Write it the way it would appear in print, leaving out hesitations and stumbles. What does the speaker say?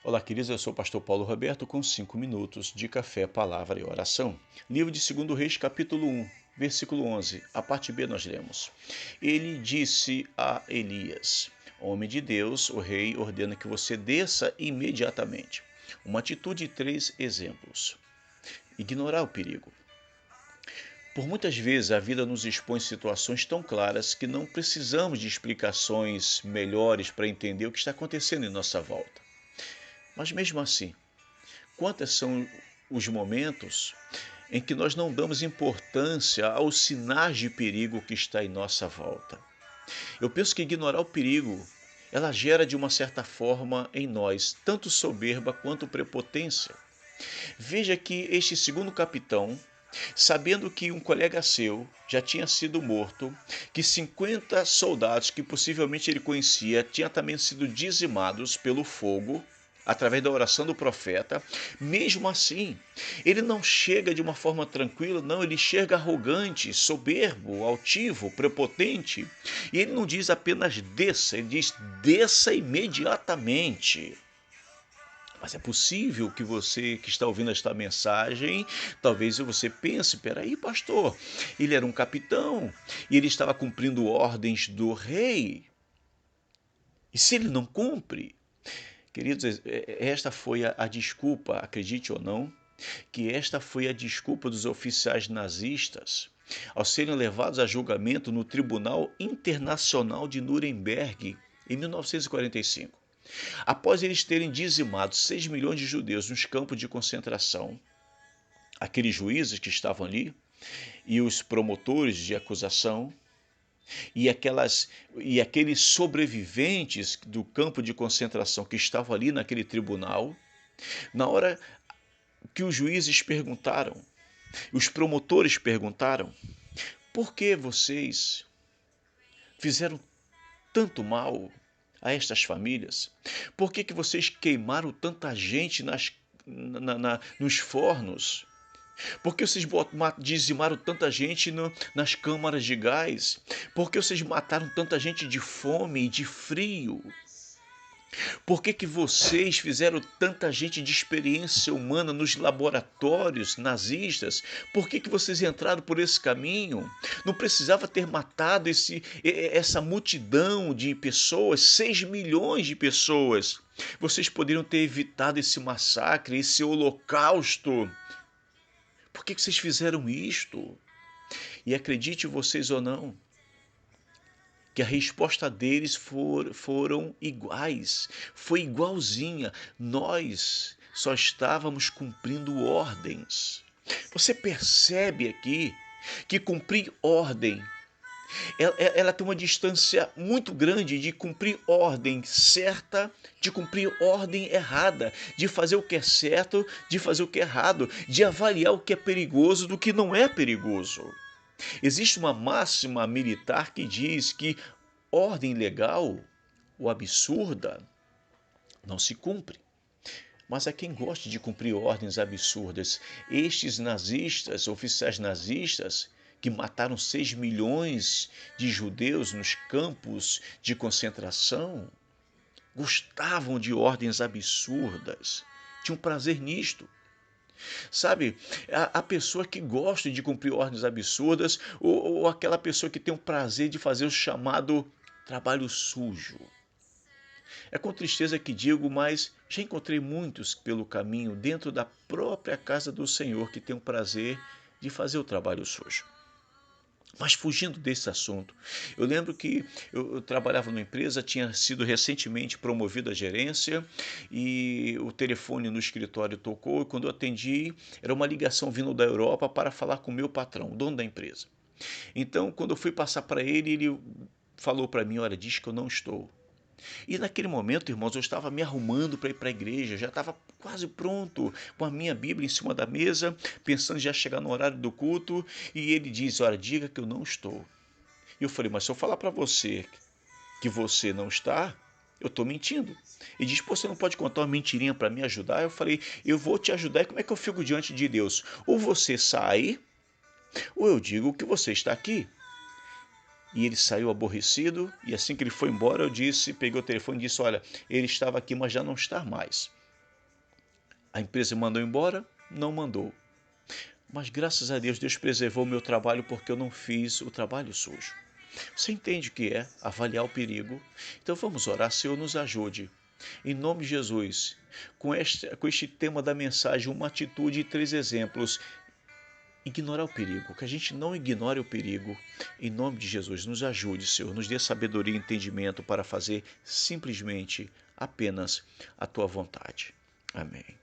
Olá, queridos, eu sou o pastor Paulo Roberto com 5 minutos de café, palavra e oração. Livro de 2 Reis, capítulo 1, versículo 11. A parte B nós lemos. Ele disse a Elias: Homem de Deus, o rei ordena que você desça imediatamente. Uma atitude e 3 exemplos. Ignorar o perigo. Por muitas vezes a vida nos expõe situações tão claras que não precisamos de explicações melhores para entender o que está acontecendo em nossa volta. Mas mesmo assim, quantos são os momentos em que nós não damos importância aos sinais de perigo que está em nossa volta? Eu penso que ignorar o perigo, ela gera de uma certa forma em nós tanto soberba quanto prepotência. Veja que este segundo capitão, sabendo que um colega seu já tinha sido morto, que 50 soldados que possivelmente ele conhecia tinham também sido dizimados pelo fogo, através da oração do profeta, mesmo assim, ele não chega de uma forma tranquila, não, ele chega arrogante, soberbo, altivo, prepotente, e ele não diz apenas desça, ele diz desça imediatamente. Mas é possível que você que está ouvindo esta mensagem, talvez você pense, peraí, pastor, ele era um capitão e ele estava cumprindo ordens do rei. E se ele não cumpre? Queridos, esta foi a desculpa, acredite ou não, que esta foi a desculpa dos oficiais nazistas ao serem levados a julgamento no Tribunal Internacional de Nuremberg em 1945. Após eles terem dizimado 6 milhões de judeus nos campos de concentração, aqueles juízes que estavam ali e os promotores de acusação e aqueles sobreviventes do campo de concentração que estavam ali naquele tribunal, na hora que os juízes perguntaram, os promotores perguntaram, por que vocês fizeram tanto mal a estas famílias? Por que vocês queimaram tanta gente nos fornos? Por que vocês dizimaram tanta gente nas câmaras de gás? Por que vocês mataram tanta gente de fome e de frio? Por que vocês fizeram tanta gente de experiência humana nos laboratórios nazistas? Por que vocês entraram por esse caminho? Não precisava ter matado essa multidão de pessoas, 6 milhões de pessoas. Vocês poderiam ter evitado esse massacre, esse holocausto. Por que vocês fizeram isto? E acredite vocês ou não, que a resposta deles foram iguais, foi igualzinha. Nós só estávamos cumprindo ordens. Você percebe aqui que cumprir ordem, ela tem uma distância muito grande de cumprir ordem certa, de cumprir ordem errada, de fazer o que é certo, de fazer o que é errado, de avaliar o que é perigoso do que não é perigoso. Existe uma máxima militar que diz que ordem legal ou absurda não se cumpre. Mas há quem goste de cumprir ordens absurdas. Estes nazistas, oficiais nazistas, que mataram 6 milhões de judeus nos campos de concentração, gostavam de ordens absurdas, tinham prazer nisto. Sabe, a pessoa que gosta de cumprir ordens absurdas ou aquela pessoa que tem o prazer de fazer o chamado trabalho sujo. É com tristeza que digo, mas já encontrei muitos pelo caminho dentro da própria casa do Senhor que tem o prazer de fazer o trabalho sujo. Mas fugindo desse assunto, eu lembro que eu trabalhava numa empresa, tinha sido recentemente promovido à gerência e o telefone no escritório tocou e quando eu atendi era uma ligação vindo da Europa para falar com o meu patrão, o dono da empresa. Então, quando eu fui passar para ele, ele falou para mim, olha, diz que eu não estou. E naquele momento, irmãos, eu estava me arrumando para ir para a igreja, já estava quase pronto, com a minha Bíblia em cima da mesa, pensando em já chegar no horário do culto, e ele diz, olha, diga que eu não estou. E eu falei, mas se eu falar para você que você não está, eu estou mentindo. Ele diz, pô, você não pode contar uma mentirinha para me ajudar? Eu falei, eu vou te ajudar, e como é que eu fico diante de Deus? Ou você sai, ou eu digo que você está aqui. E ele saiu aborrecido, e assim que ele foi embora, eu disse, peguei o telefone e disse, olha, ele estava aqui, mas já não está mais. A empresa mandou embora? Não mandou. Mas graças a Deus, Deus preservou o meu trabalho porque eu não fiz o trabalho sujo. Você entende o que é avaliar o perigo? Então vamos orar, Senhor, nos ajude. Em nome de Jesus, com este tema da mensagem, uma atitude e 3 exemplos. Ignorar o perigo, que a gente não ignore o perigo. Em nome de Jesus, nos ajude, Senhor, nos dê sabedoria e entendimento para fazer simplesmente apenas a tua vontade. Amém.